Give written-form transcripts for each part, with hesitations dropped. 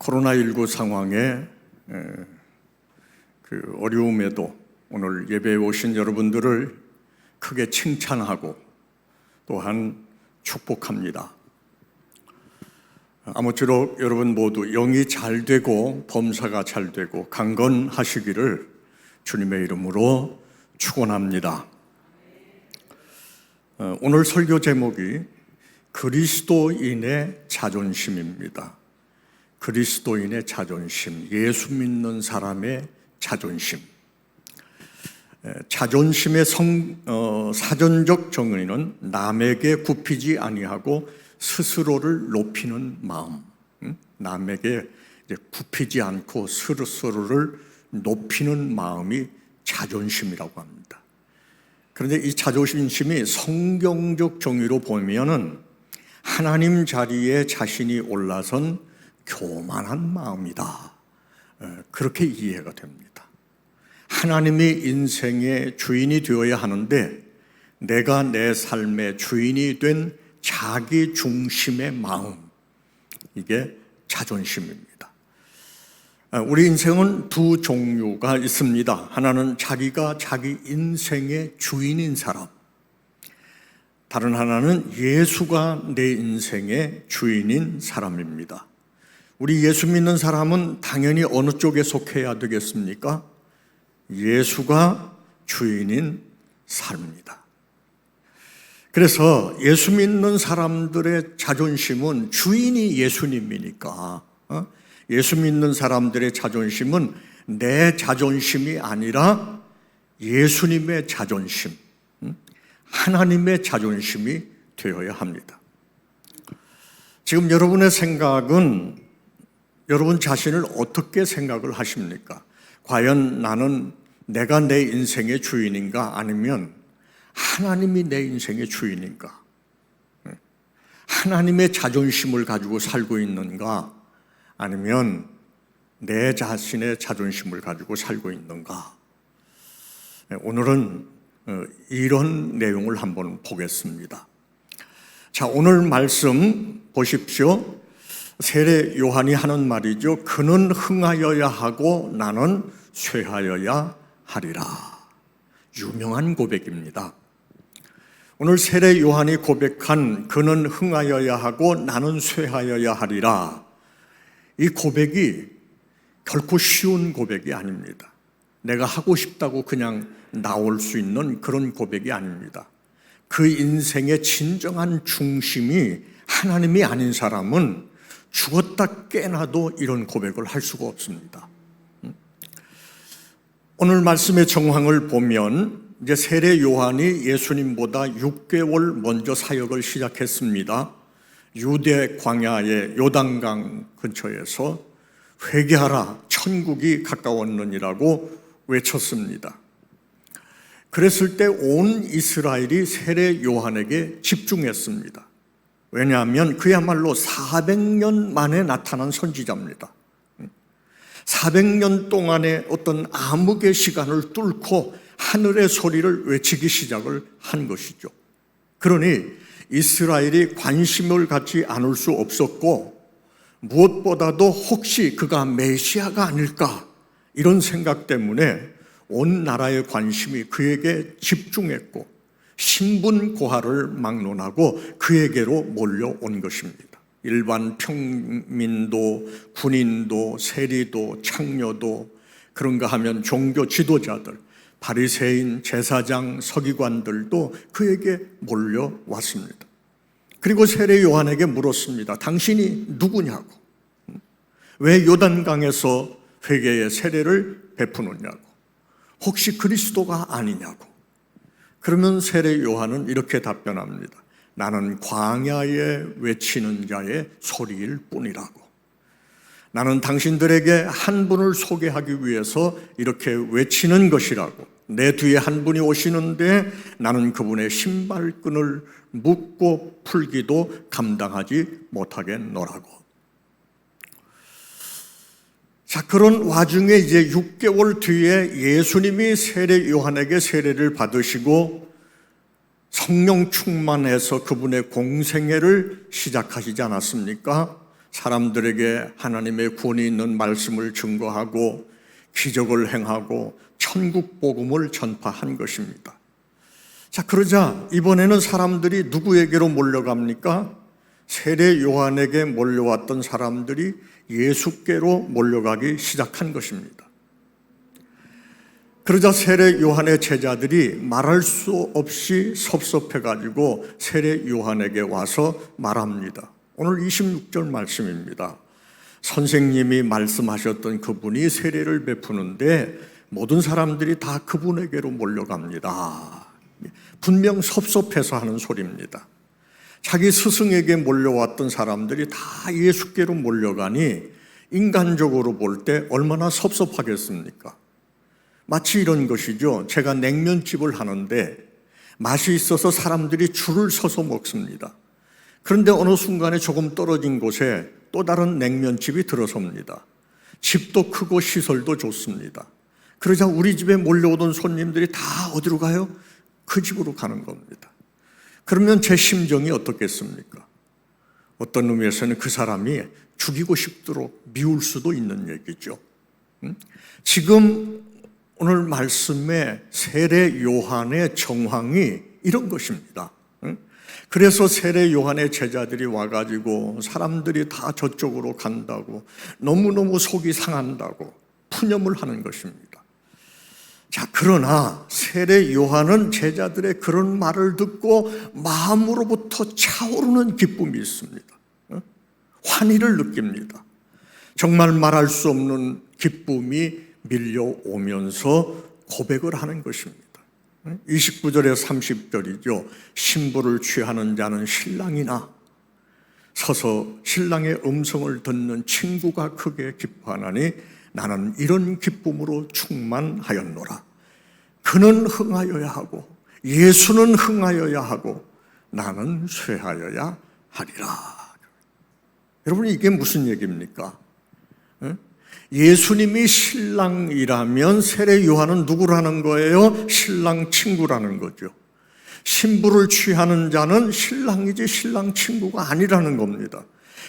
코로나19 상황에 그 어려움에도 오늘 예배에 오신 여러분들을 크게 칭찬하고 또한 축복합니다. 아무쪼록 여러분 모두 영이 잘 되고 범사가 잘 되고 강건하시기를 주님의 이름으로 축원합니다. 오늘 설교 제목이 그리스도인의 자존심입니다. 그리스도인의 자존심, 예수 믿는 사람의 자존심. 자존심의 사전적 정의는 남에게 굽히지 아니하고 스스로를 높이는 마음. 남에게 굽히지 않고 스스로를 높이는 마음이 자존심이라고 합니다. 그런데 이 자존심이 성경적 정의로 보면은 하나님 자리에 자신이 올라선 교만한 마음이다. 그렇게 이해가 됩니다. 하나님이 인생의 주인이 되어야 하는데 내가 내 삶의 주인이 된 자기 중심의 마음, 이게 자존심입니다. 우리 인생은 두 종류가 있습니다. 하나는 자기가 자기 인생의 주인인 사람, 다른 하나는 예수가 내 인생의 주인인 사람입니다. 우리 예수 믿는 사람은 당연히 어느 쪽에 속해야 되겠습니까? 예수가 주인인 삶입니다. 그래서 예수 믿는 사람들의 자존심은 주인이 예수님이니까 예수 믿는 사람들의 자존심은 내 자존심이 아니라 예수님의 자존심, 하나님의 자존심이 되어야 합니다. 지금 여러분의 생각은 여러분 자신을 어떻게 생각을 하십니까? 과연 나는 내가 내 인생의 주인인가? 아니면 하나님이 내 인생의 주인인가? 하나님의 자존심을 가지고 살고 있는가? 아니면 내 자신의 자존심을 가지고 살고 있는가? 오늘은 이런 내용을 한번 보겠습니다. 자, 오늘 말씀 보십시오. 세례 요한이 하는 말이죠. 그는 흥하여야 하고 나는 쇠하여야 하리라. 유명한 고백입니다. 오늘 세례 요한이 고백한 그는 흥하여야 하고 나는 쇠하여야 하리라. 이 고백이 결코 쉬운 고백이 아닙니다. 내가 하고 싶다고 그냥 나올 수 있는 그런 고백이 아닙니다. 그 인생의 진정한 중심이 하나님이 아닌 사람은 죽었다 깨나도 이런 고백을 할 수가 없습니다. 오늘 말씀의 정황을 보면 이제 세례 요한이 예수님보다 6개월 먼저 사역을 시작했습니다. 유대 광야의 요단강 근처에서 회개하라, 천국이 가까웠느니라고 외쳤습니다. 그랬을 때 온 이스라엘이 세례 요한에게 집중했습니다. 왜냐하면 그야말로 400년 만에 나타난 선지자입니다. 400년 동안의 어떤 암흑의 시간을 뚫고 하늘의 소리를 외치기 시작을 한 것이죠. 그러니 이스라엘이 관심을 갖지 않을 수 없었고 무엇보다도 혹시 그가 메시아가 아닐까 이런 생각 때문에 온 나라의 관심이 그에게 집중했고 신분 고하를 막론하고 그에게로 몰려온 것입니다. 일반 평민도, 군인도, 세리도, 창녀도, 그런가 하면 종교 지도자들, 바리새인, 제사장, 서기관들도 그에게 몰려왔습니다. 그리고 세례 요한에게 물었습니다. 당신이 누구냐고, 왜 요단강에서 회개의 세례를 베푸느냐고, 혹시 그리스도가 아니냐고. 그러면 세례 요한은 이렇게 답변합니다. 나는 광야에 외치는 자의 소리일 뿐이라고. 나는 당신들에게 한 분을 소개하기 위해서 이렇게 외치는 것이라고. 내 뒤에 한 분이 오시는데 나는 그분의 신발끈을 묶고 풀기도 감당하지 못하겠노라고. 자, 그런 와중에 이제 6개월 뒤에 예수님이 세례 요한에게 세례를 받으시고 성령 충만해서 그분의 공생애를 시작하시지 않았습니까? 사람들에게 하나님의 구원이 있는 말씀을 증거하고 기적을 행하고 천국 복음을 전파한 것입니다. 자, 그러자 이번에는 사람들이 누구에게로 몰려갑니까? 세례 요한에게 몰려왔던 사람들이 예수께로 몰려가기 시작한 것입니다. 그러자 세례 요한의 제자들이 말할 수 없이 섭섭해가지고 세례 요한에게 와서 말합니다. 오늘 26절 말씀입니다. 선생님이 말씀하셨던 그분이 세례를 베푸는데 모든 사람들이 다 그분에게로 몰려갑니다. 분명 섭섭해서 하는 소리입니다. 자기 스승에게 몰려왔던 사람들이 다 예수께로 몰려가니 인간적으로 볼 때 얼마나 섭섭하겠습니까? 마치 이런 것이죠. 제가 냉면집을 하는데 맛이 있어서 사람들이 줄을 서서 먹습니다. 그런데 어느 순간에 조금 떨어진 곳에 또 다른 냉면집이 들어섭니다. 집도 크고 시설도 좋습니다. 그러자 우리 집에 몰려오던 손님들이 다 어디로 가요? 그 집으로 가는 겁니다. 그러면 제 심정이 어떻겠습니까? 어떤 의미에서는 그 사람이 죽이고 싶도록 미울 수도 있는 얘기죠. 지금 오늘 말씀의 세례 요한의 정황이 이런 것입니다. 그래서 세례 요한의 제자들이 와가지고 사람들이 다 저쪽으로 간다고 너무너무 속이 상한다고 푸념을 하는 것입니다. 자, 그러나 세례 요한은 제자들의 그런 말을 듣고 마음으로부터 차오르는 기쁨이 있습니다. 환희를 느낍니다. 정말 말할 수 없는 기쁨이 밀려오면서 고백을 하는 것입니다. 29절에 30절이죠. 신부를 취하는 자는 신랑이나 서서 신랑의 음성을 듣는 친구가 크게 기뻐하나니 나는 이런 기쁨으로 충만하였노라. 그는 흥하여야 하고 예수는 흥하여야 하고 나는 쇠하여야 하리라. 여러분, 이게 무슨 얘기입니까? 예수님이 신랑이라면 세례 요한은 누구라는 거예요? 신랑 친구라는 거죠. 신부를 취하는 자는 신랑이지 신랑 친구가 아니라는 겁니다.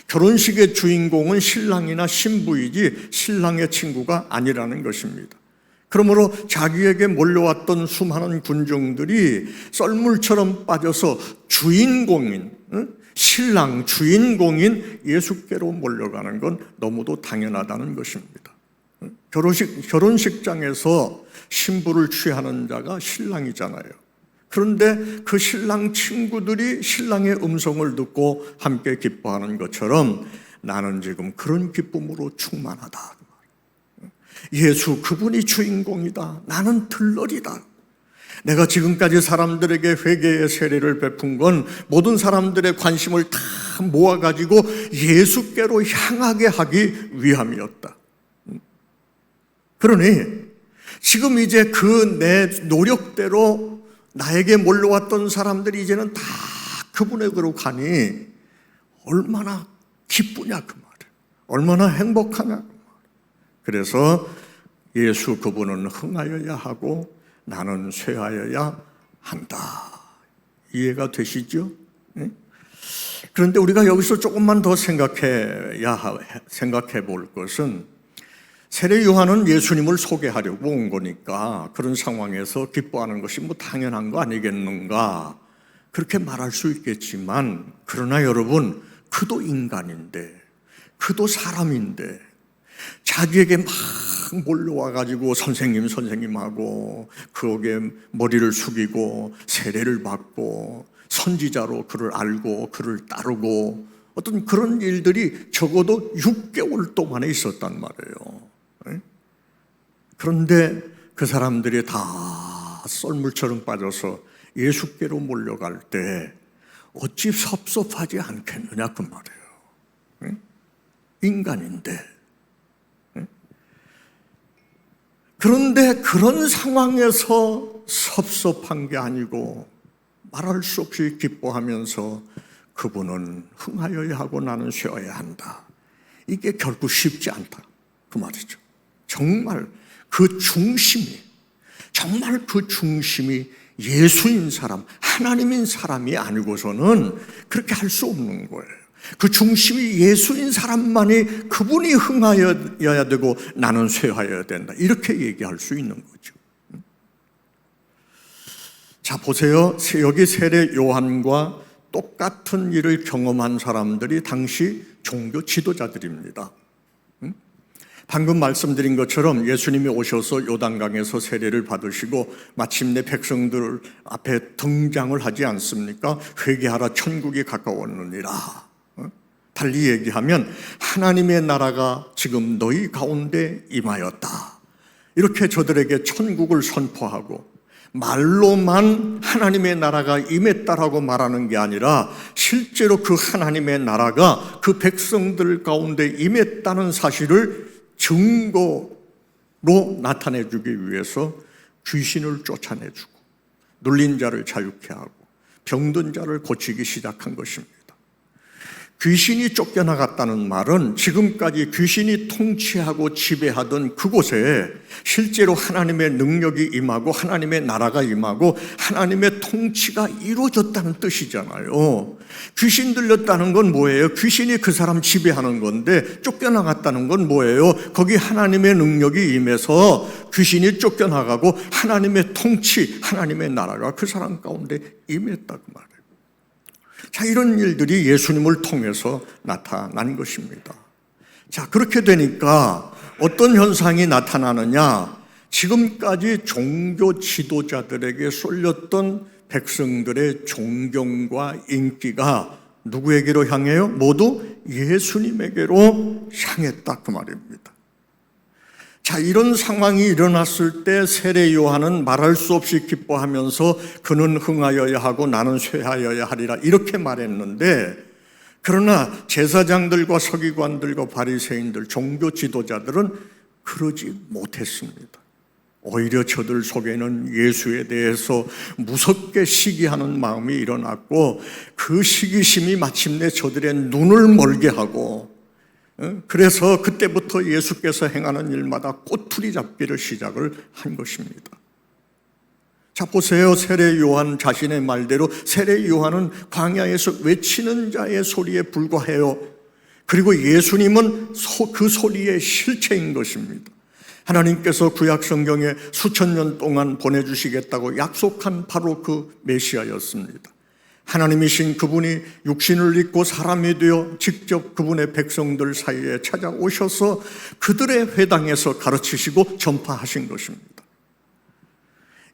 결혼식의 주인공은 신랑이나 신부이지 신랑의 친구가 아니라는 것입니다. 그러므로 자기에게 몰려왔던 수많은 군중들이 썰물처럼 빠져서 주인공인, 신랑 주인공인 예수께로 몰려가는 건 너무도 당연하다는 것입니다. 결혼식장에서 신부를 취하는 자가 신랑이잖아요. 그런데 그 신랑 친구들이 신랑의 음성을 듣고 함께 기뻐하는 것처럼 나는 지금 그런 기쁨으로 충만하다. 예수 그분이 주인공이다. 나는 들러리다. 내가 지금까지 사람들에게 회개의 세례를 베푼 건 모든 사람들의 관심을 다 모아가지고 예수께로 향하게 하기 위함이었다. 그러니 지금 이제 그 내 노력대로 나에게 몰려왔던 사람들이 이제는 다 그분에게로 가니 얼마나 기쁘냐 그 말이에요. 얼마나 행복하냐 그 말이에요. 그래서 예수 그분은 흥하여야 하고 나는 쇠하여야 한다. 이해가 되시죠? 그런데 우리가 여기서 조금만 더 생각해 볼 것은 세례 요한은 예수님을 소개하려고 온 거니까 그런 상황에서 기뻐하는 것이 뭐 당연한 거 아니겠는가 그렇게 말할 수 있겠지만, 그러나 여러분, 그도 인간인데 그도 사람인데 자기에게 막 몰려와가지고 선생님하고 그에게 머리를 숙이고 세례를 받고 선지자로 그를 알고 그를 따르고 어떤 그런 일들이 적어도 6개월 동안에 있었단 말이에요. 그런데 그 사람들이 다 썰물처럼 빠져서 예수께로 몰려갈 때 어찌 섭섭하지 않겠느냐 그 말이에요. 인간인데. 그런데 그런 상황에서 섭섭한 게 아니고 말할 수 없이 기뻐하면서 그분은 흥하여야 하고 나는 쉬어야 한다. 이게 결코 쉽지 않다 그 말이죠. 정말 그 중심이 예수인 사람, 하나님인 사람이 아니고서는 그렇게 할 수 없는 거예요. 그 중심이 예수인 사람만이 그분이 흥하여야 되고 나는 쇠하여야 된다. 이렇게 얘기할 수 있는 거죠. 자, 보세요. 여기 세례 요한과 똑같은 일을 경험한 사람들이 당시 종교 지도자들입니다. 방금 말씀드린 것처럼 예수님이 오셔서 요단강에서 세례를 받으시고 마침내 백성들 앞에 등장을 하지 않습니까? 회개하라, 천국이 가까웠느니라. 달리 얘기하면 하나님의 나라가 지금 너희 가운데 임하였다. 이렇게 저들에게 천국을 선포하고 말로만 하나님의 나라가 임했다라고 말하는 게 아니라 실제로 그 하나님의 나라가 그 백성들 가운데 임했다는 사실을 증거로 나타내주기 위해서 귀신을 쫓아내주고 눌린 자를 자유케 하고 병든 자를 고치기 시작한 것입니다. 귀신이 쫓겨나갔다는 말은 지금까지 귀신이 통치하고 지배하던 그곳에 실제로 하나님의 능력이 임하고 하나님의 나라가 임하고 하나님의 통치가 이루어졌다는 뜻이잖아요. 귀신 들렸다는 건 뭐예요? 귀신이 그 사람 지배하는 건데 쫓겨나갔다는 건 뭐예요? 거기 하나님의 능력이 임해서 귀신이 쫓겨나가고 하나님의 통치, 하나님의 나라가 그 사람 가운데 임했다 그 말이에요. 자, 이런 일들이 예수님을 통해서 나타난 것입니다. 자, 그렇게 되니까 어떤 현상이 나타나느냐? 지금까지 종교 지도자들에게 쏠렸던 백성들의 존경과 인기가 누구에게로 향해요? 모두 예수님에게로 향했다 그 말입니다. 자, 이런 상황이 일어났을 때 세례 요한은 말할 수 없이 기뻐하면서 그는 흥하여야 하고 나는 쇠하여야 하리라 이렇게 말했는데, 그러나 제사장들과 서기관들과 바리새인들, 종교 지도자들은 그러지 못했습니다. 오히려 저들 속에는 예수에 대해서 무섭게 시기하는 마음이 일어났고 그 시기심이 마침내 저들의 눈을 멀게 하고, 그래서 그때부터 예수께서 행하는 일마다 꼬투리 잡기를 시작을 한 것입니다. 자, 보세요. 세례 요한 자신의 말대로 세례 요한은 광야에서 외치는 자의 소리에 불과해요. 그리고 예수님은 그 소리의 실체인 것입니다. 하나님께서 구약 성경에 수천 년 동안 보내주시겠다고 약속한 바로 그 메시아였습니다. 하나님이신 그분이 육신을 입고 사람이 되어 직접 그분의 백성들 사이에 찾아오셔서 그들의 회당에서 가르치시고 전파하신 것입니다.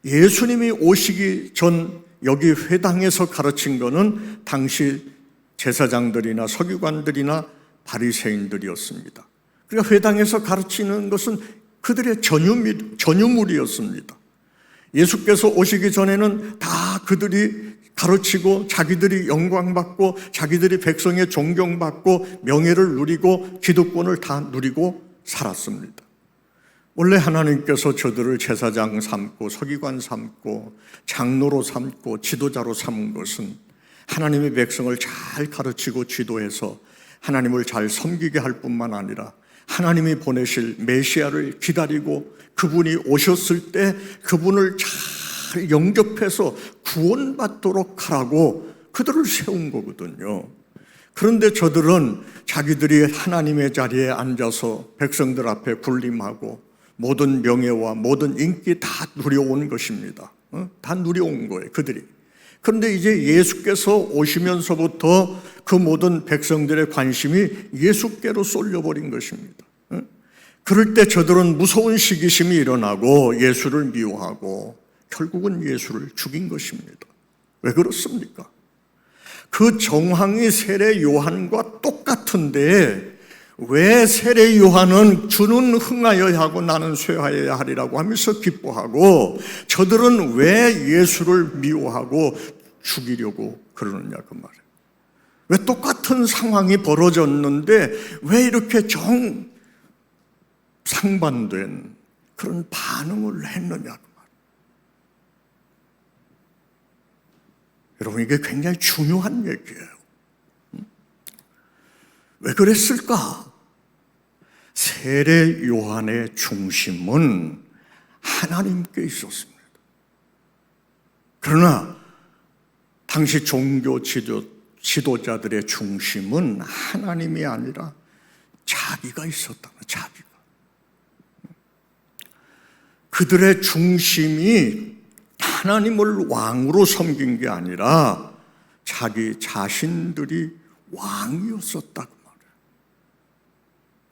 예수님이 오시기 전 여기 회당에서 가르친 것은 당시 제사장들이나 서기관들이나 바리새인들이었습니다. 그러니까 회당에서 가르치는 것은 그들의 전유물이었습니다. 예수께서 오시기 전에는 다 그들이 가르치고 자기들이 영광받고 자기들이 백성의 존경받고 명예를 누리고 기득권을 다 누리고 살았습니다. 원래 하나님께서 저들을 제사장 삼고 서기관 삼고 장로로 삼고 지도자로 삼은 것은 하나님의 백성을 잘 가르치고 지도해서 하나님을 잘 섬기게 할 뿐만 아니라 하나님이 보내실 메시아를 기다리고 그분이 오셨을 때 그분을 잘 영접해서 구원받도록 하라고 그들을 세운 거거든요. 그런데 저들은 자기들이 하나님의 자리에 앉아서 백성들 앞에 군림하고 모든 명예와 모든 인기 다 누려온 것입니다. 다 누려온 거예요, 그들이. 그런데 이제 예수께서 오시면서부터 그 모든 백성들의 관심이 예수께로 쏠려버린 것입니다. 그럴 때 저들은 무서운 시기심이 일어나고 예수를 미워하고 결국은 예수를 죽인 것입니다. 왜 그렇습니까? 그 정황이 세례 요한과 똑같은데 왜 세례 요한은 주는 흥하여야 하고 나는 쇠하여야 하리라고 하면서 기뻐하고 저들은 왜 예수를 미워하고 죽이려고 그러느냐 그 말이에요. 왜 똑같은 상황이 벌어졌는데 왜 이렇게 상반된 그런 반응을 했느냐 그 말이에요. 여러분, 이게 굉장히 중요한 얘기예요. 왜 그랬을까? 세례 요한의 중심은 하나님께 있었습니다. 그러나 당시 종교 지도자들의 중심은 하나님이 아니라 자기가 있었다는, 자기가. 그들의 중심이 하나님을 왕으로 섬긴 게 아니라 자기 자신들이 왕이었었다고 말해요.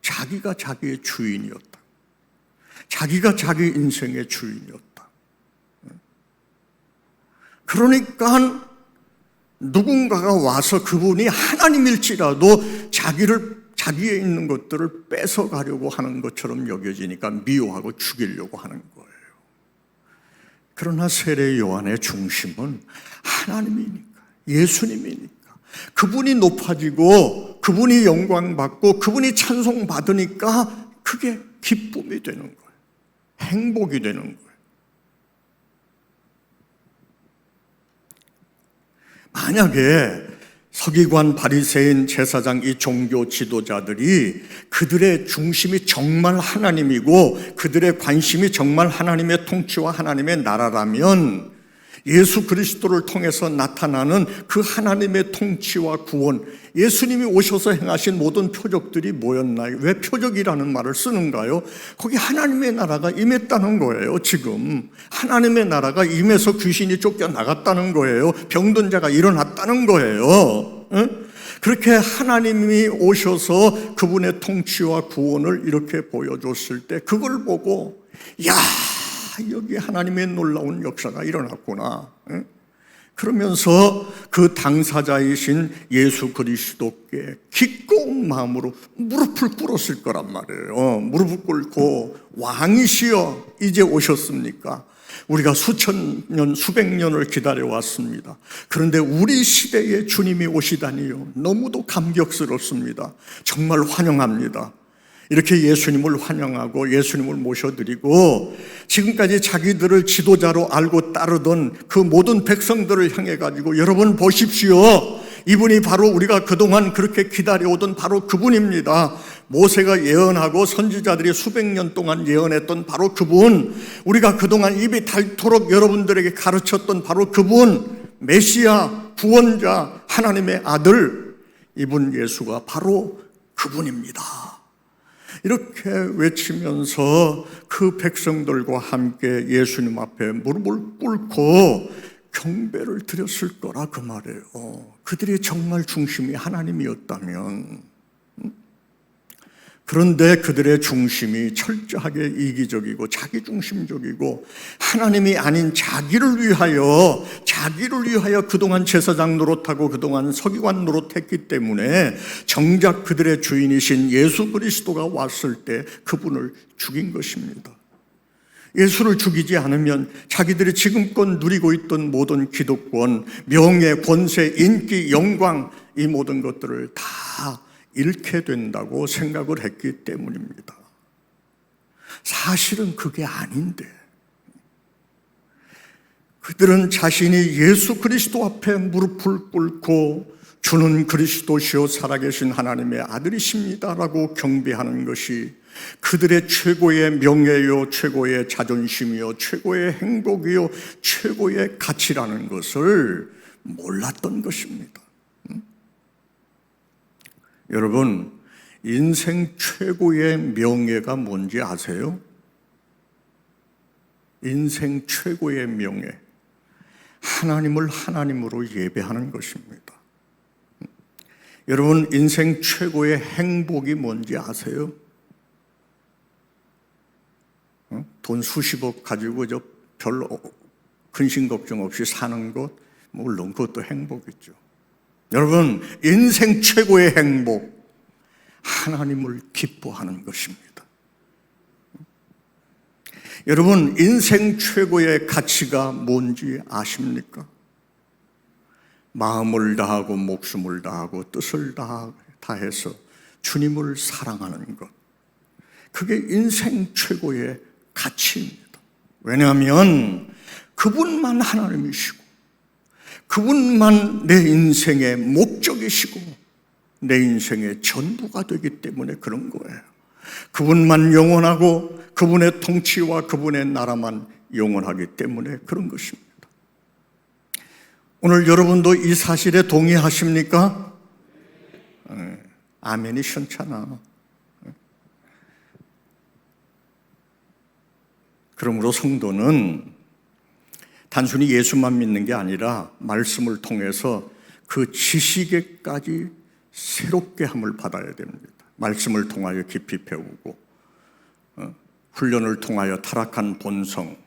자기가 자기의 주인이었다. 자기가 자기 인생의 주인이었다. 그러니까 누군가가 와서 그분이 하나님일지라도 자기에 있는 것들을 뺏어가려고 하는 것처럼 여겨지니까 미워하고 죽이려고 하는 거예요. 그러나 세례 요한의 중심은 하나님이니까, 예수님이니까, 그분이 높아지고 그분이 영광받고 그분이 찬송받으니까 그게 기쁨이 되는 거예요. 행복이 되는 거예요. 만약에 서기관, 바리새인, 제사장, 이 종교 지도자들이 그들의 중심이 정말 하나님이고 그들의 관심이 정말 하나님의 통치와 하나님의 나라라면 예수 그리스도를 통해서 나타나는 그 하나님의 통치와 구원, 예수님이 오셔서 행하신 모든 표적들이 뭐였나요? 왜 표적이라는 말을 쓰는가요? 거기 하나님의 나라가 임했다는 거예요. 지금 하나님의 나라가 임해서 귀신이 쫓겨나갔다는 거예요. 병든 자가 일어났다는 거예요. 그렇게 하나님이 오셔서 그분의 통치와 구원을 이렇게 보여줬을 때 그걸 보고 야, 여기 하나님의 놀라운 역사가 일어났구나. 그러면서 그 당사자이신 예수 그리스도께 기꺼운 마음으로 무릎을 꿇었을 거란 말이에요. 무릎을 꿇고 왕이시여 이제 오셨습니까? 우리가 수천 년, 수백 년을 기다려왔습니다. 그런데 우리 시대에 주님이 오시다니요. 너무도 감격스럽습니다. 정말 환영합니다. 이렇게 예수님을 환영하고 예수님을 모셔드리고 지금까지 자기들을 지도자로 알고 따르던 그 모든 백성들을 향해 가지고 여러분 보십시오. 이분이 바로 우리가 그동안 그렇게 기다려오던 바로 그분입니다. 모세가 예언하고 선지자들이 수백 년 동안 예언했던 바로 그분, 우리가 그동안 입이 닳도록 여러분들에게 가르쳤던 바로 그분, 메시아, 구원자, 하나님의 아들, 이분 예수가 바로 그분입니다. 이렇게 외치면서 그 백성들과 함께 예수님 앞에 무릎을 꿇고 경배를 드렸을 거라 그 말이에요. 그들이 정말 중심이 하나님이었다면. 그런데 그들의 중심이 철저하게 이기적이고 자기중심적이고 하나님이 아닌 자기를 위하여 그동안 제사장 노릇하고 그동안 서기관 노릇했기 때문에 정작 그들의 주인이신 예수 그리스도가 왔을 때 그분을 죽인 것입니다. 예수를 죽이지 않으면 자기들이 지금껏 누리고 있던 모든 기득권, 명예, 권세, 인기, 영광, 이 모든 것들을 다 잃게 된다고 생각을 했기 때문입니다. 사실은 그게 아닌데 그들은 자신이 예수 그리스도 앞에 무릎을 꿇고 주는 그리스도시요 살아계신 하나님의 아들이십니다라고 경배하는 것이 그들의 최고의 명예요, 최고의 자존심이요, 최고의 행복이요, 최고의 가치라는 것을 몰랐던 것입니다. 여러분, 인생 최고의 명예가 뭔지 아세요? 인생 최고의 명예, 하나님을 하나님으로 예배하는 것입니다. 여러분, 인생 최고의 행복이 뭔지 아세요? 돈 수십억 가지고 별로 근심 걱정 없이 사는 것, 물론 그것도 행복이죠. 여러분, 인생 최고의 행복, 하나님을 기뻐하는 것입니다. 여러분, 인생 최고의 가치가 뭔지 아십니까? 마음을 다하고 목숨을 다하고 뜻을 다해서 주님을 사랑하는 것, 그게 인생 최고의 가치입니다. 왜냐하면 그분만 하나님이시고 그분만 내 인생의 목적이시고 내 인생의 전부가 되기 때문에 그런 거예요. 그분만 영원하고 그분의 통치와 그분의 나라만 영원하기 때문에 그런 것입니다. 오늘 여러분도 이 사실에 동의하십니까? 아멘이 시원찮아. 그러므로 성도는 단순히 예수만 믿는 게 아니라 말씀을 통해서 그 지식에까지 새롭게 함을 받아야 됩니다. 말씀을 통하여 깊이 배우고 훈련을 통하여 타락한 본성,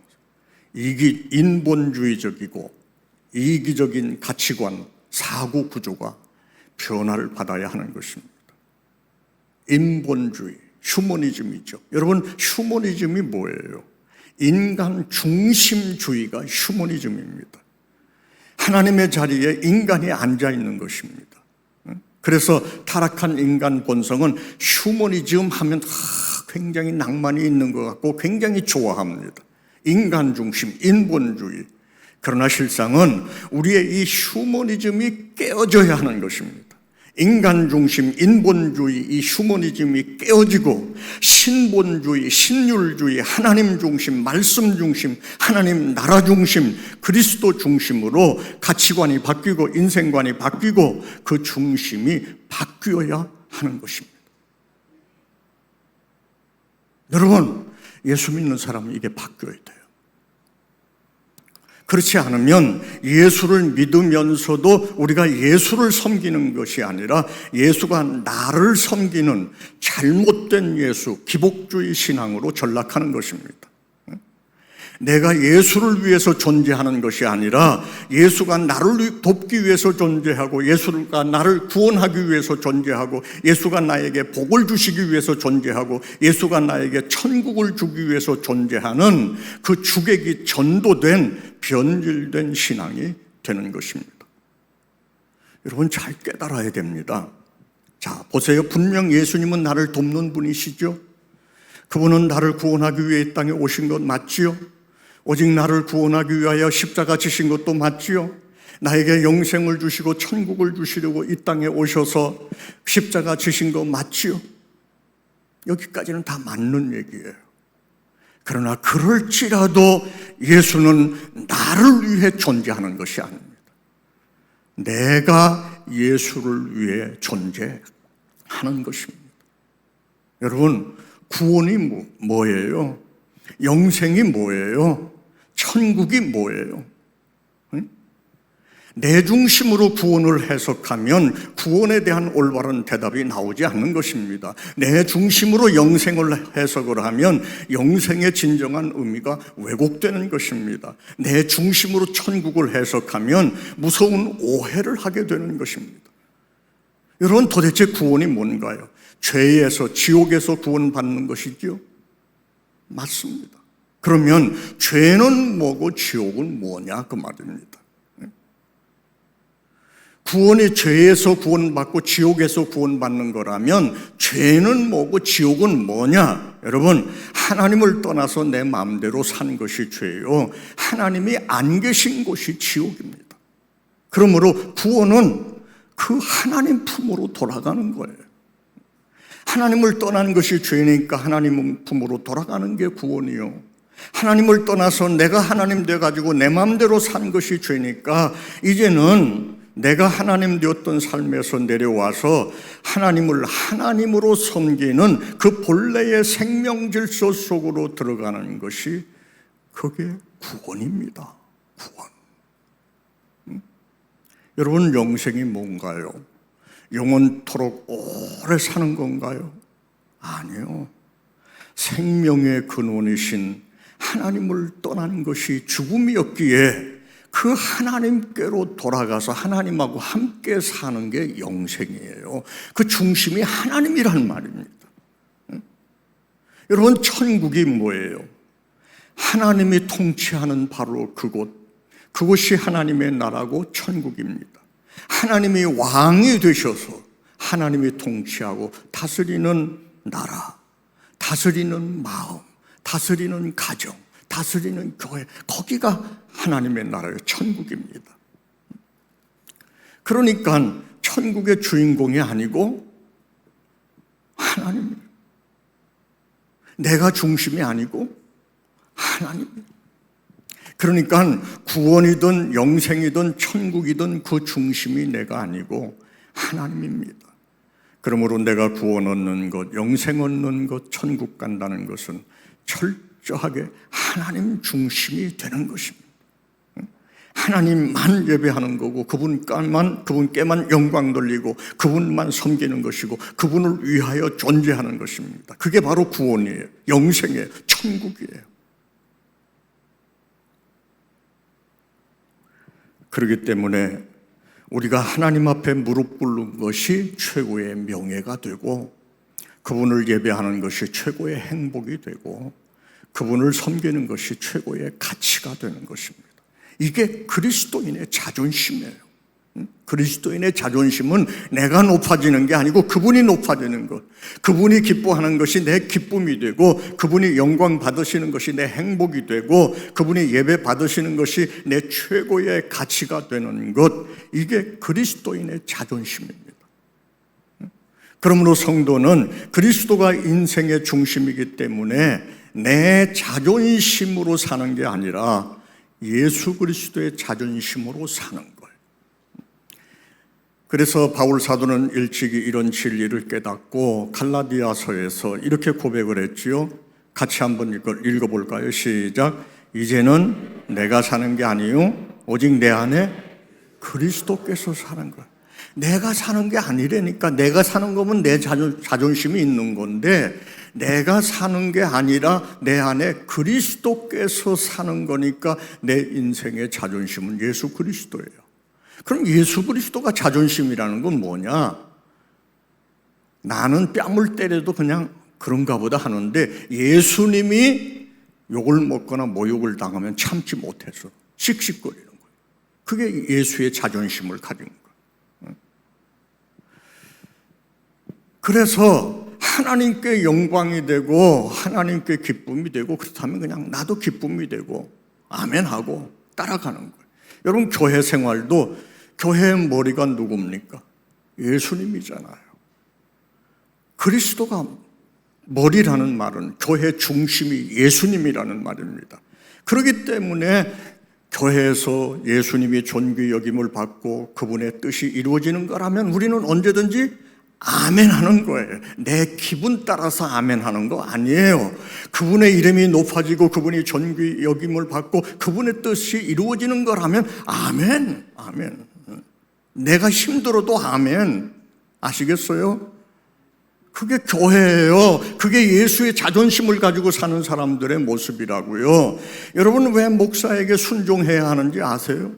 인본주의적이고 이기적인 가치관, 사고 구조가 변화를 받아야 하는 것입니다. 인본주의, 휴머니즘이죠. 여러분, 휴머니즘이 뭐예요? 인간 중심주의가 휴머니즘입니다. 하나님의 자리에 인간이 앉아 있는 것입니다. 그래서 타락한 인간 본성은 휴머니즘 하면 굉장히 낭만이 있는 것 같고 굉장히 좋아합니다. 인간 중심, 인본주의. 그러나 실상은 우리의 이 휴머니즘이 깨어져야 하는 것입니다. 인간 중심, 인본주의, 이 휴머니즘이 깨어지고 신본주의, 신율주의, 하나님 중심, 말씀 중심, 하나님 나라 중심, 그리스도 중심으로 가치관이 바뀌고 인생관이 바뀌고 그 중심이 바뀌어야 하는 것입니다. 여러분, 예수 믿는 사람은 이게 바뀌어야 돼요. 그렇지 않으면 예수를 믿으면서도 우리가 예수를 섬기는 것이 아니라 예수가 나를 섬기는 잘못된 예수, 기복주의 신앙으로 전락하는 것입니다. 내가 예수를 위해서 존재하는 것이 아니라 예수가 나를 돕기 위해서 존재하고 예수가 나를 구원하기 위해서 존재하고 예수가 나에게 복을 주시기 위해서 존재하고 예수가 나에게 천국을 주기 위해서 존재하는 그 주객이 전도된 변질된 신앙이 되는 것입니다. 여러분, 잘 깨달아야 됩니다. 자, 보세요. 분명 예수님은 나를 돕는 분이시죠. 그분은 나를 구원하기 위해 이 땅에 오신 것 맞지요? 오직 나를 구원하기 위하여 십자가 지신 것도 맞지요? 나에게 영생을 주시고 천국을 주시려고 이 땅에 오셔서 십자가 지신 거 맞지요? 여기까지는 다 맞는 얘기예요. 그러나 그럴지라도 예수는 나를 위해 존재하는 것이 아닙니다. 내가 예수를 위해 존재하는 것입니다. 여러분, 구원이 뭐예요? 영생이 뭐예요? 천국이 뭐예요? 내 중심으로 구원을 해석하면 구원에 대한 올바른 대답이 나오지 않는 것입니다. 내 중심으로 영생을 해석을 하면 영생의 진정한 의미가 왜곡되는 것입니다. 내 중심으로 천국을 해석하면 무서운 오해를 하게 되는 것입니다. 여러분, 도대체 구원이 뭔가요? 죄에서, 지옥에서 구원받는 것이죠? 맞습니다. 그러면 죄는 뭐고 지옥은 뭐냐 그 말입니다. 구원이 죄에서 구원받고 지옥에서 구원받는 거라면 죄는 뭐고 지옥은 뭐냐? 여러분, 하나님을 떠나서 내 마음대로 사는 것이 죄요, 하나님이 안 계신 곳이 지옥입니다. 그러므로 구원은 그 하나님 품으로 돌아가는 거예요. 하나님을 떠나는 것이 죄니까 하나님 품으로 돌아가는 게 구원이요, 하나님을 떠나서 내가 하나님 돼가지고 내 마음대로 사는 것이 죄니까 이제는 내가 하나님 되었던 삶에서 내려와서 하나님을 하나님으로 섬기는 그 본래의 생명 질서 속으로 들어가는 것이 그게 구원입니다. 구원. 여러분, 영생이 뭔가요? 영원토록 오래 사는 건가요? 아니요. 생명의 근원이신 하나님을 떠나는 것이 죽음이었기에 그 하나님께로 돌아가서 하나님하고 함께 사는 게 영생이에요. 그 중심이 하나님이란 말입니다. 여러분, 천국이 뭐예요? 하나님이 통치하는 바로 그곳이 하나님의 나라고 천국입니다. 하나님이 왕이 되셔서 하나님이 통치하고 다스리는 나라, 다스리는 마음, 다스리는 가정, 다스리는 교회, 거기가 하나님의 나라의 천국입니다. 그러니까 천국의 주인공이 아니고 하나님입니다. 내가 중심이 아니고 하나님입니다. 그러니까 구원이든 영생이든 천국이든 그 중심이 내가 아니고 하나님입니다. 그러므로 내가 구원 얻는 것, 영생 얻는 것, 천국 간다는 것은 철저하게 하나님 중심이 되는 것입니다. 하나님만 예배하는 거고 그분께만 영광 돌리고 그분만 섬기는 것이고 그분을 위하여 존재하는 것입니다. 그게 바로 구원이에요. 영생이에요. 천국이에요. 그렇기 때문에 우리가 하나님 앞에 무릎 꿇는 것이 최고의 명예가 되고 그분을 예배하는 것이 최고의 행복이 되고 그분을 섬기는 것이 최고의 가치가 되는 것입니다. 이게 그리스도인의 자존심이에요. 그리스도인의 자존심은 내가 높아지는 게 아니고 그분이 높아지는 것, 그분이 기뻐하는 것이 내 기쁨이 되고 그분이 영광 받으시는 것이 내 행복이 되고 그분이 예배 받으시는 것이 내 최고의 가치가 되는 것, 이게 그리스도인의 자존심입니다. 그러므로 성도는 그리스도가 인생의 중심이기 때문에 내 자존심으로 사는 게 아니라 예수 그리스도의 자존심으로 사는 거예요. 그래서 바울 사도는 일찍이 이런 진리를 깨닫고 갈라디아서에서 이렇게 고백을 했지요. 같이 한번 이걸 읽어볼까요? 시작. 이제는 내가 사는 게 아니요 오직 내 안에 그리스도께서 사는 거예요. 내가 사는 게 아니라니까. 내가 사는 거면 내 자존심이 있는 건데 내가 사는 게 아니라 내 안에 그리스도께서 사는 거니까 내 인생의 자존심은 예수 그리스도예요. 그럼 예수 그리스도가 자존심이라는 건 뭐냐? 나는 뺨을 때려도 그냥 그런가 보다 하는데 예수님이 욕을 먹거나 모욕을 당하면 참지 못해서 씩씩거리는 거예요. 그게 예수의 자존심을 가진 거예요. 그래서 하나님께 영광이 되고 하나님께 기쁨이 되고 그렇다면 그냥 나도 기쁨이 되고 아멘하고 따라가는 거예요. 여러분 교회 생활도 교회의 머리가 누굽니까? 예수님이잖아요. 그리스도가 머리라는 말은 교회 중심이 예수님이라는 말입니다. 그렇기 때문에 교회에서 예수님이 존귀 여김을 받고 그분의 뜻이 이루어지는 거라면 우리는 언제든지 아멘하는 거예요. 내 기분 따라서 아멘하는 거 아니에요. 그분의 이름이 높아지고 그분이 존귀 여김을 받고 그분의 뜻이 이루어지는 거라면 아멘, 아멘. 내가 힘들어도 아멘. 아시겠어요? 그게 교회예요. 그게 예수의 자존심을 가지고 사는 사람들의 모습이라고요. 여러분 왜 목사에게 순종해야 하는지 아세요?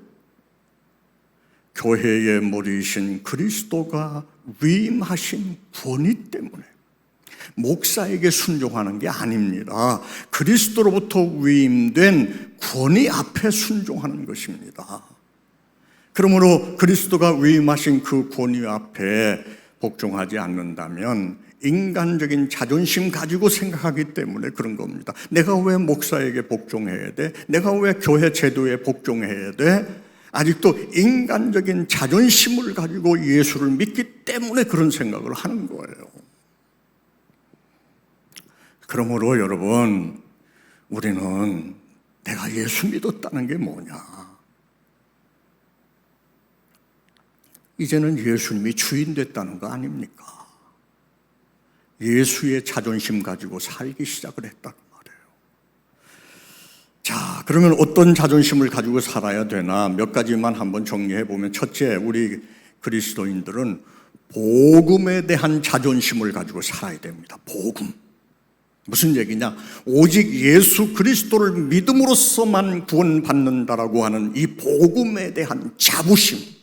교회의 머리이신 그리스도가 위임하신 권위 때문에 목사에게 순종하는 게 아닙니다. 그리스도로부터 위임된 권위 앞에 순종하는 것입니다. 그러므로 그리스도가 위임하신 그 권위 앞에 복종하지 않는다면 인간적인 자존심 가지고 생각하기 때문에 그런 겁니다. 내가 왜 목사에게 복종해야 돼? 내가 왜 교회 제도에 복종해야 돼? 아직도 인간적인 자존심을 가지고 예수를 믿기 때문에 그런 생각을 하는 거예요. 그러므로 여러분, 우리는 내가 예수 믿었다는 게 뭐냐? 이제는 예수님이 주인 됐다는 거 아닙니까? 예수의 자존심 가지고 살기 시작을 했다는 말이에요. 자, 그러면 어떤 자존심을 가지고 살아야 되나 몇 가지만 한번 정리해 보면, 첫째, 우리 그리스도인들은 복음에 대한 자존심을 가지고 살아야 됩니다. 복음. 무슨 얘기냐? 오직 예수 그리스도를 믿음으로써만 구원받는다라고 하는 이 복음에 대한 자부심.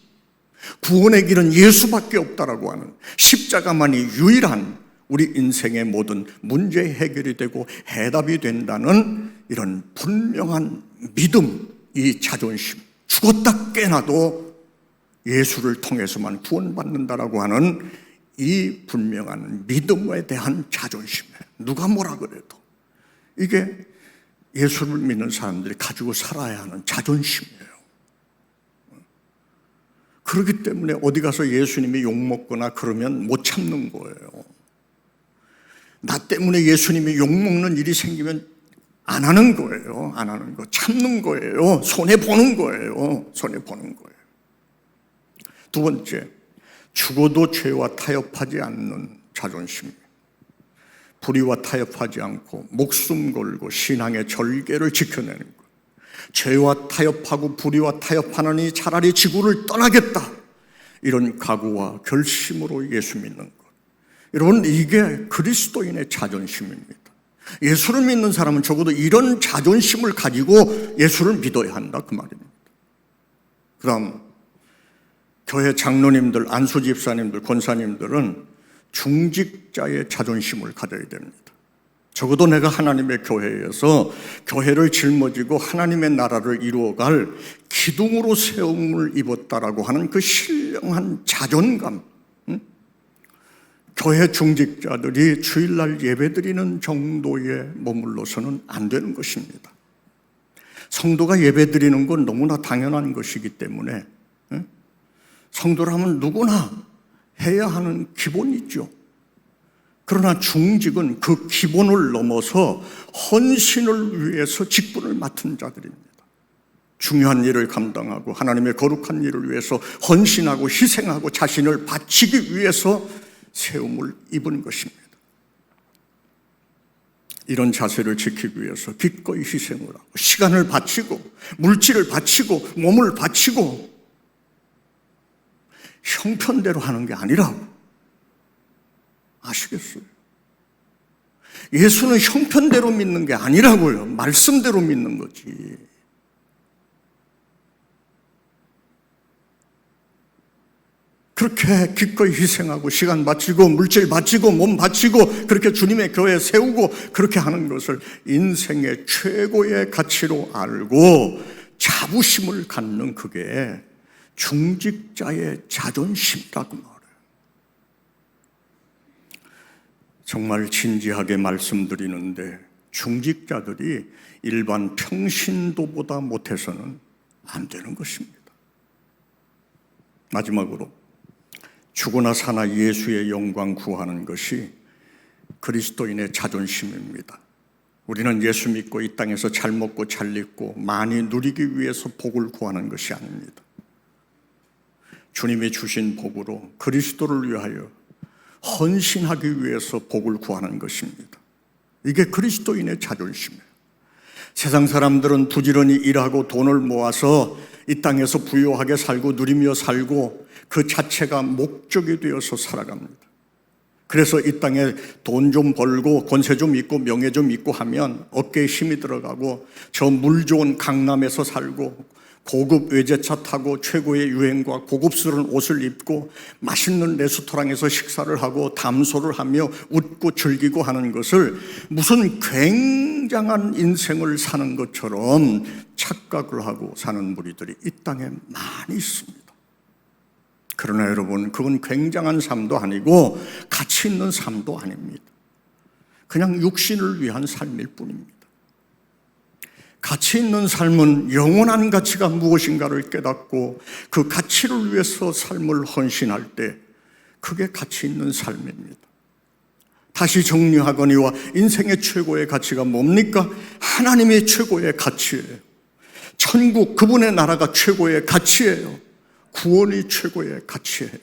구원의 길은 예수밖에 없다라고 하는 십자가만이 유일한 우리 인생의 모든 문제 해결이 되고 해답이 된다는 이런 분명한 믿음, 이 자존심. 죽었다 깨나도 예수를 통해서만 구원받는다라고 하는 이 분명한 믿음에 대한 자존심이에요. 누가 뭐라 그래도 이게 예수를 믿는 사람들이 가지고 살아야 하는 자존심이에요. 그렇기 때문에 어디 가서 예수님이 욕먹거나 그러면 못 참는 거예요. 나 때문에 예수님이 욕먹는 일이 생기면 안 하는 거예요. 안 하는 거. 참는 거예요. 손해보는 거예요. 손해보는 거예요. 두 번째, 죽어도 죄와 타협하지 않는 자존심. 불의와 타협하지 않고 목숨 걸고 신앙의 절개를 지켜내는 것. 죄와 타협하고 불의와 타협하느니 차라리 지구를 떠나겠다. 이런 각오와 결심으로 예수 믿는 것. 여러분, 이게 그리스도인의 자존심입니다. 예수를 믿는 사람은 적어도 이런 자존심을 가지고 예수를 믿어야 한다, 그 말입니다. 그 다음, 교회 장로님들, 안수 집사님들, 권사님들은 중직자의 자존심을 가져야 됩니다. 적어도 내가 하나님의 교회에서 교회를 짊어지고 하나님의 나라를 이루어갈 기둥으로 세움을 입었다라고 하는 그 신령한 자존감. 교회 중직자들이 주일날 예배드리는 정도에 머물러서는 안 되는 것입니다. 성도가 예배드리는 건 너무나 당연한 것이기 때문에 성도라면 누구나 해야 하는 기본이 있죠. 그러나 중직은 그 기본을 넘어서 헌신을 위해서 직분을 맡은 자들입니다. 중요한 일을 감당하고 하나님의 거룩한 일을 위해서 헌신하고 희생하고 자신을 바치기 위해서 세움을 입은 것입니다. 이런 자세를 지키기 위해서 기꺼이 희생을 하고 시간을 바치고 물질을 바치고 몸을 바치고 형편대로 하는 게 아니라고. 아시겠어요? 예수는 형편대로 믿는 게 아니라고요. 말씀대로 믿는 거지. 그렇게 기꺼이 희생하고 시간 바치고 물질 바치고 몸 바치고 그렇게 주님의 교회 세우고 그렇게 하는 것을 인생의 최고의 가치로 알고 자부심을 갖는 그게 중직자의 자존심이라고 말해요. 정말 진지하게 말씀드리는데 중직자들이 일반 평신도보다 못해서는 안 되는 것입니다. 마지막으로 죽으나 사나 예수의 영광 구하는 것이 그리스도인의 자존심입니다. 우리는 예수 믿고 이 땅에서 잘 먹고 잘 입고 많이 누리기 위해서 복을 구하는 것이 아닙니다. 주님이 주신 복으로 그리스도를 위하여 헌신하기 위해서 복을 구하는 것입니다. 이게 그리스도인의 자존심이에요. 세상 사람들은 부지런히 일하고 돈을 모아서 이 땅에서 부유하게 살고 누리며 살고 그 자체가 목적이 되어서 살아갑니다. 그래서 이 땅에 돈 좀 벌고 권세 좀 있고 명예 좀 있고 하면 어깨에 힘이 들어가고 저 물 좋은 강남에서 살고 고급 외제차 타고 최고의 유행과 고급스러운 옷을 입고 맛있는 레스토랑에서 식사를 하고 담소를 하며 웃고 즐기고 하는 것을 무슨 굉장한 인생을 사는 것처럼 착각을 하고 사는 무리들이 이 땅에 많이 있습니다. 그러나 여러분, 그건 굉장한 삶도 아니고 가치 있는 삶도 아닙니다. 그냥 육신을 위한 삶일 뿐입니다. 가치 있는 삶은 영원한 가치가 무엇인가를 깨닫고 그 가치를 위해서 삶을 헌신할 때 그게 가치 있는 삶입니다. 다시 정리하거니와 인생의 최고의 가치가 뭡니까? 하나님의 최고의 가치예요. 천국, 그분의 나라가 최고의 가치예요. 구원이 최고의 가치예요.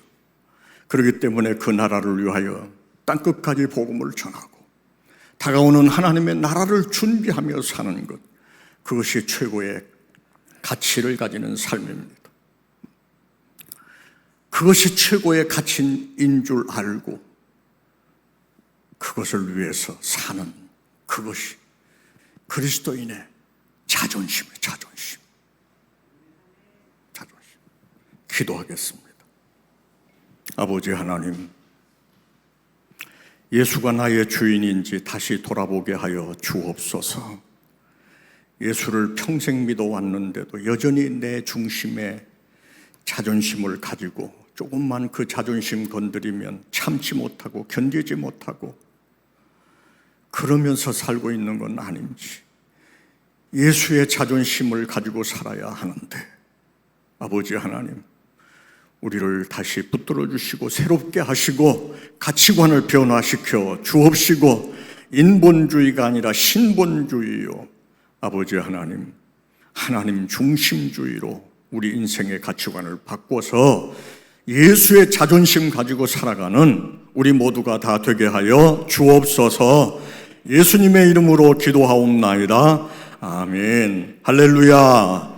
그렇기 때문에 그 나라를 위하여 땅끝까지 복음을 전하고 다가오는 하나님의 나라를 준비하며 사는 것, 그것이 최고의 가치를 가지는 삶입니다. 그것이 최고의 가치인 줄 알고 그것을 위해서 사는 그것이 그리스도인의 자존심이에요. 자존심. 기도하겠습니다. 아버지 하나님, 예수가 나의 주인인지 다시 돌아보게 하여 주옵소서. 예수를 평생 믿어왔는데도 여전히 내 중심에 자존심을 가지고 조금만 그 자존심 건드리면 참지 못하고 견디지 못하고 그러면서 살고 있는 건 아닌지 예수의 자존심을 가지고 살아야 하는데, 아버지 하나님, 우리를 다시 붙들어 주시고 새롭게 하시고 가치관을 변화시켜 주옵시고 인본주의가 아니라 신본주의요 아버지 하나님 중심주의로 우리 인생의 가치관을 바꿔서 예수의 자존심 가지고 살아가는 우리 모두가 다 되게 하여 주옵소서. 예수님의 이름으로 기도하옵나이다. 아멘. 할렐루야.